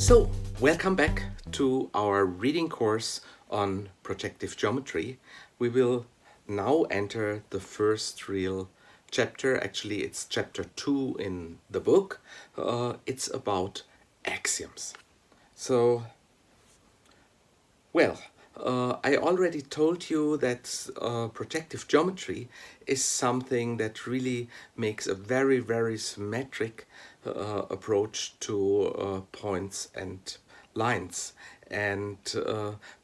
So, welcome back to our reading course on projective geometry. We will now enter the first real chapter. Actually, it's chapter 2 in the book. It's about axioms. So, I already told you that projective geometry is something that really makes a very, very symmetric approach to points and lines. And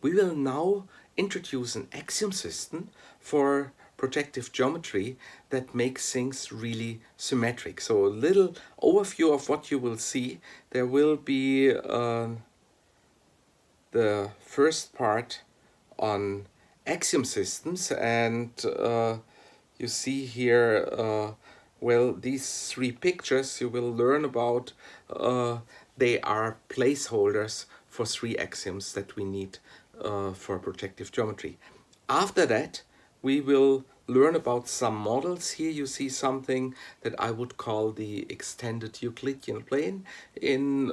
we will now introduce an axiom system for projective geometry that makes things really symmetric. So a little overview of what you will see. There will be the first part on axiom systems, and you see here these three pictures you will learn about. They are placeholders for three axioms that we need for projective geometry. After that, we will learn about some models. Here you see something that I would call the extended Euclidean plane. In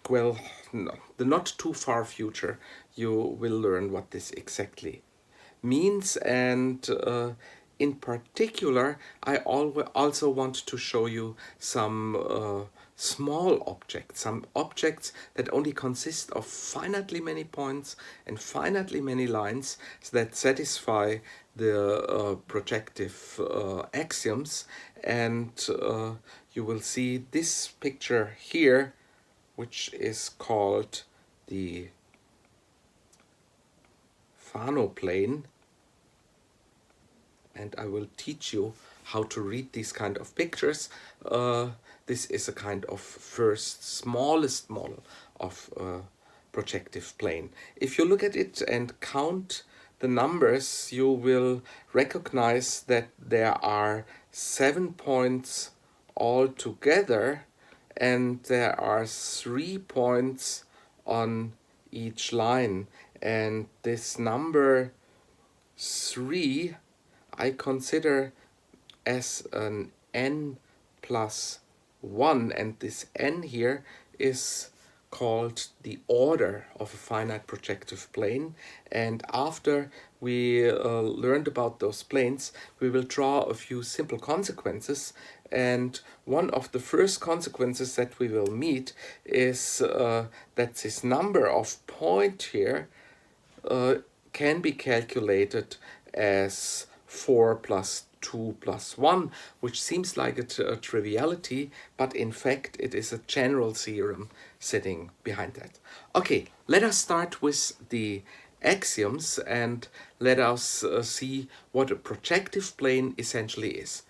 the not too far future, you will learn what this exactly means. And in particular, I also want to show you some small objects, some objects that only consist of finitely many points and finitely many lines that satisfy the projective axioms. And you will see this picture here, which is called the Fano plane, and I will teach you how to read these kind of pictures. This is a kind of first smallest model of projective plane. If you look at it and count the numbers, you will recognize that there are 7 points altogether, and there are 3 points on each line. And this number 3 I consider as an n plus 1, and this n here is called the order of a finite projective plane. And after we learned about those planes, we will draw a few simple consequences. And one of the first consequences that we will meet is that this number of points here can be calculated as 4 plus 2 plus 1, which seems like a triviality, but in fact it is a general theorem sitting behind that. Okay, let us start with the axioms and let us see what a projective plane essentially is.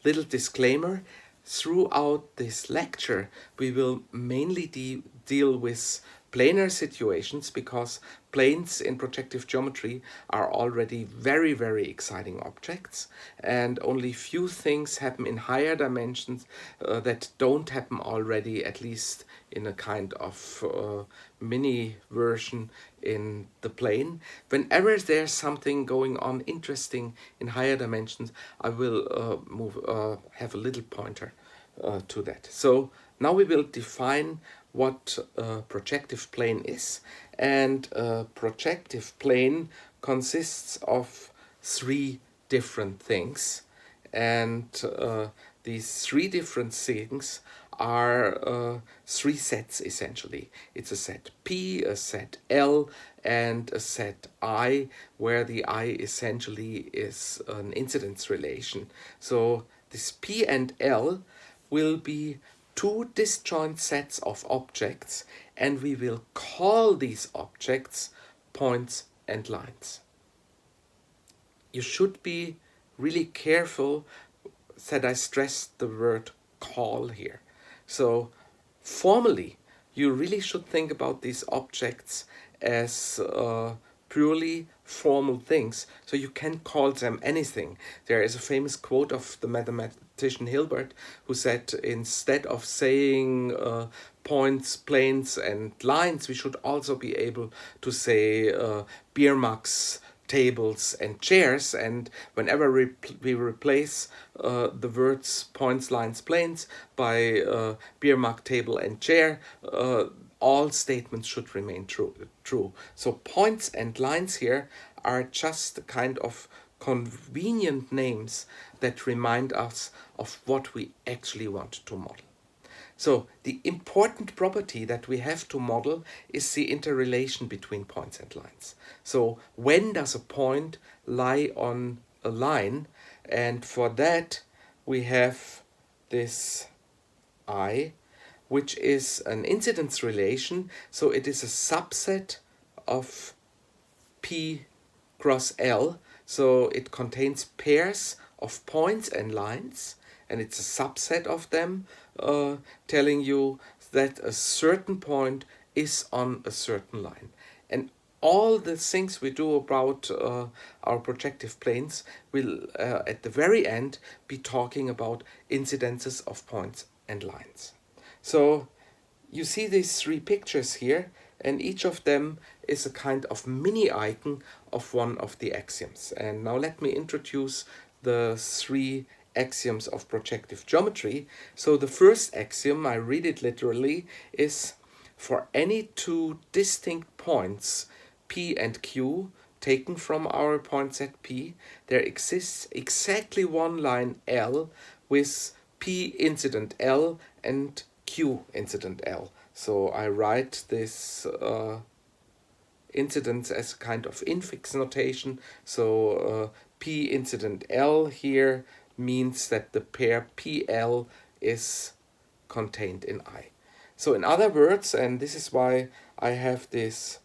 Little disclaimer, throughout this lecture we will mainly deal with planar situations, because planes in projective geometry are already very, very exciting objects, and only few things happen in higher dimensions that don't happen already, at least in a kind of mini version in the plane. Whenever there's something going on interesting in higher dimensions, I will have a little pointer to that. So now we will define what a projective plane is. And a projective plane consists of 3 different things. And these 3 different things are 3 sets essentially. It's a set P, a set L, and a set I, where the I essentially is an incidence relation. So this P and L will be 2 disjoint sets of objects, and we will call these objects points and lines. You should be really careful that I stress the word call here. So formally, you really should think about these objects as purely formal things, so you can call them anything. There is a famous quote of the mathematician Hilbert, who said, instead of saying points, planes, and lines, we should also be able to say beer mugs, tables, and chairs. And whenever we replace the words points, lines, planes by beer mug, table, and chair, all statements should remain true. So points and lines here are just the kind of convenient names that remind us of what we actually want to model. So the important property that we have to model is the interrelation between points and lines. So when does a point lie on a line? And for that we have this I, which is an incidence relation. So it is a subset of P cross L. So it contains pairs of points and lines, and it's a subset of them, telling you that a certain point is on a certain line. And all the things we do about our projective planes will, at the very end, be talking about incidences of points and lines. So you see these three pictures here, and each of them is a kind of mini icon of one of the axioms. And now let me introduce the three axioms of projective geometry. So the first axiom, I read it literally, is for any two distinct points P and Q taken from our point set P, there exists exactly one line L with P incident L and Q incident L. So I write this incidence as a kind of infix notation. So P incident L here means that the pair PL is contained in I. So in other words, and this is why I have this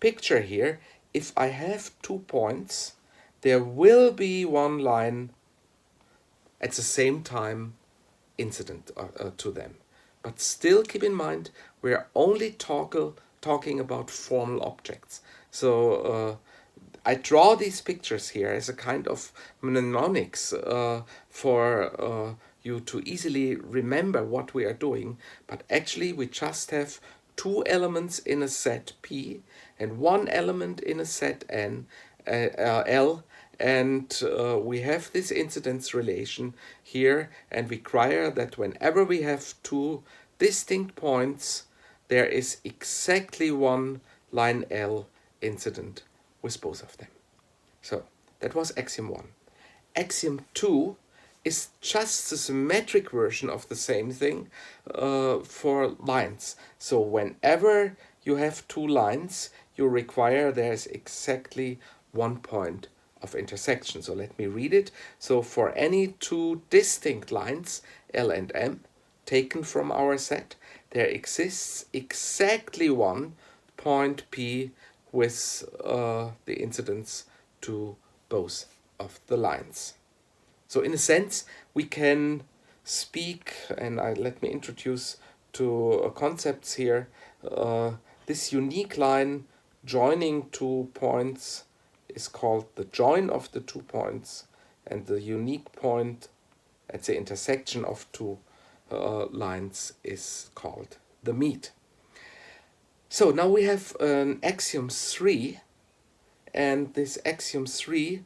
picture here, if I have 2 points, there will be one line at the same time incident to them. But still keep in mind, we're only talking about formal objects. So I draw these pictures here as a kind of mnemonics for you to easily remember what we are doing. But actually we just have 2 elements in a set P and 1 element in a set N, L, and we have this incidence relation here, and we require that whenever we have 2 distinct points, there is exactly one line L incident with both of them. So that was axiom 1. Axiom 2 is just the symmetric version of the same thing for lines. So whenever you have 2 lines, you require there's exactly 1 point of intersection. So let me read it. So for any 2 distinct lines, L and M, taken from our set, there exists exactly one point P with the incidence to both of the lines. So in a sense, we can speak, and let me introduce 2 concepts here. This unique line joining 2 points is called the join of the 2 points, and the unique point at the intersection of 2 lines is called the meet. So now we have an axiom 3, and this axiom 3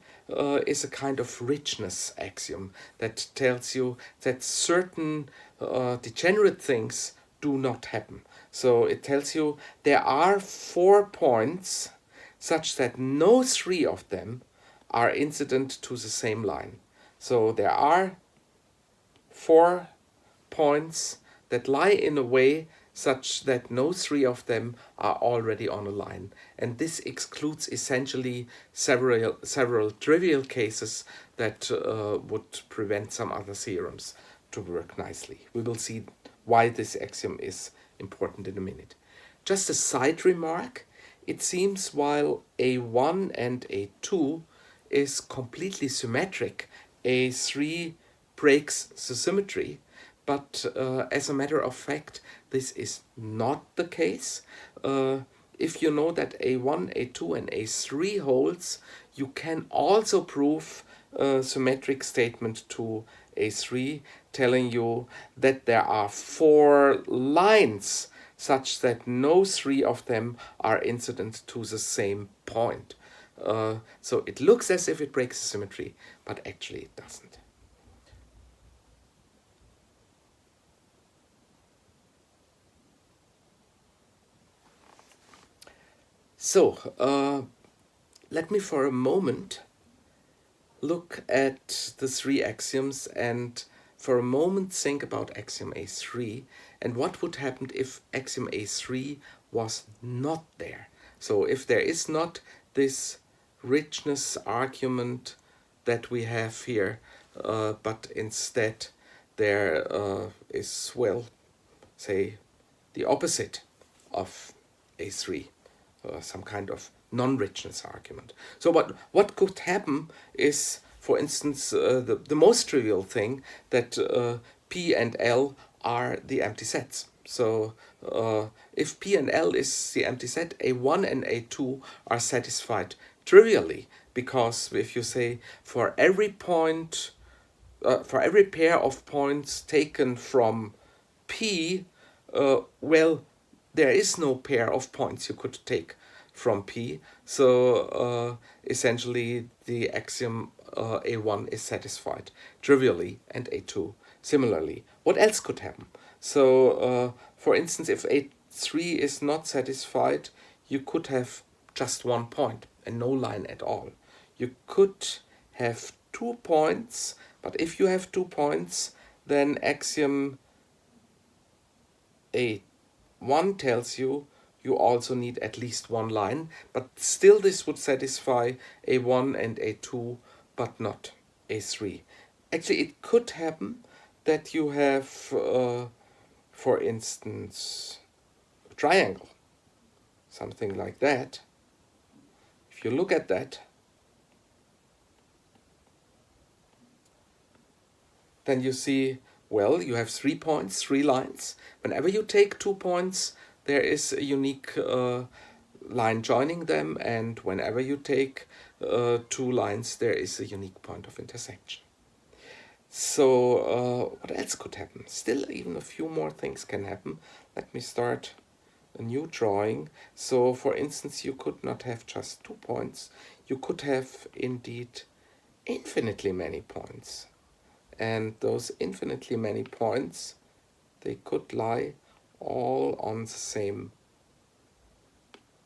is a kind of richness axiom that tells you that certain degenerate things do not happen. So it tells you there are 4 points such that no 3 of them are incident to the same line. So there are 4 points that lie in a way such that no 3 of them are already on a line. And this excludes essentially several trivial cases that would prevent some other theorems to work nicely. We will see why this axiom is important in a minute. Just a side remark, it seems while A1 and A2 is completely symmetric, A3 breaks the symmetry. But as a matter of fact, this is not the case. If you know that A1, A2, and A3 holds, you can also prove a symmetric statement to A3, telling you that there are 4 lines such that no 3 of them are incident to the same point. So it looks as if it breaks the symmetry, but actually it doesn't. So, let me for a moment look at the three axioms and for a moment think about axiom A3 and what would happen if axiom A3 was not there. So if there is not this richness argument that we have here, but instead there is, well, say, the opposite of A3, some kind of non-richness argument. So what could happen is, for instance, the most trivial thing, that P and L are the empty sets. So if P and L is the empty set, A1 and A2 are satisfied trivially, because if you say for every point, for every pair of points taken from P, well, there is no pair of points you could take from P. So essentially the axiom A1 is satisfied trivially and A2 similarly. What else could happen? So for instance, if A3 is not satisfied, you could have just 1 point and no line at all. You could have 2 points, but if you have 2 points, then axiom A1 tells you you also need at least 1 line, but still this would satisfy A1 and A2, but not A3. Actually, it could happen that you have, for instance, a triangle, something like that. If you look at that, then you see, well, you have 3 points, 3 lines. Whenever you take 2 points, there is a unique line joining them, and whenever you take 2 lines, there is a unique point of intersection. So what else could happen? Still, even a few more things can happen. Let me start a new drawing. So for instance, you could not have just 2 points. You could have indeed infinitely many points. And those infinitely many points, they could lie all on the same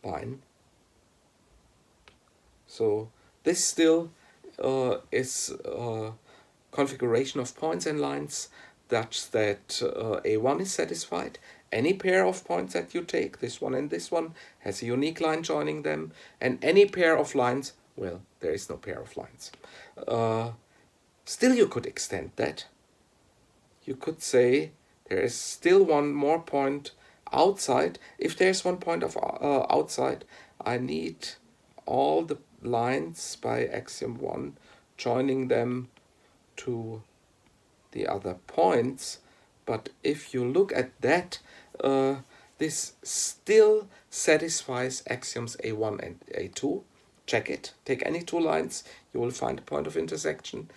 line. So this still is a configuration of points and lines such that A1 is satisfied. Any pair of points that you take, this one and this one, has a unique line joining them. And any pair of lines, well, there is no pair of lines. Still, you could extend that. You could say there is still one more point outside. If there's one point of outside, I need all the lines by axiom 1 joining them to the other points. But if you look at that, this still satisfies axioms A1 and A2. Check it. Take any 2 lines, you will find a point of intersection.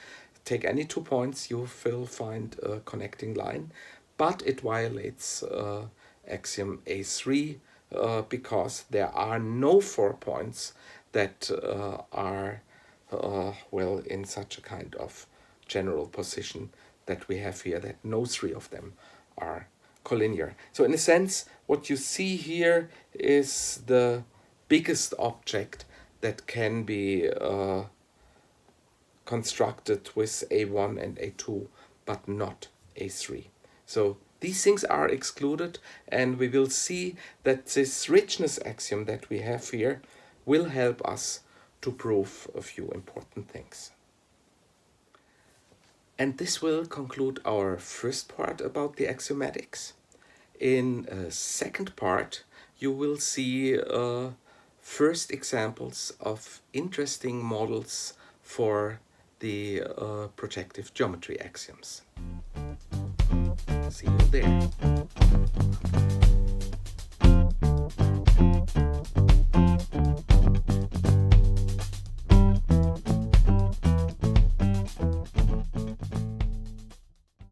Take any 2 points, you will find a connecting line. But it violates axiom A3 because there are no 4 points that are, well, in such a kind of general position that we have here, that no 3 of them are collinear. So in a sense, what you see here is the biggest object that can be constructed with A1 and A2, but not A3. So these things are excluded, and we will see that this richness axiom that we have here will help us to prove a few important things. And this will conclude our first part about the axiomatics. In a second part, you will see first examples of interesting models for the projective geometry axioms. See you there.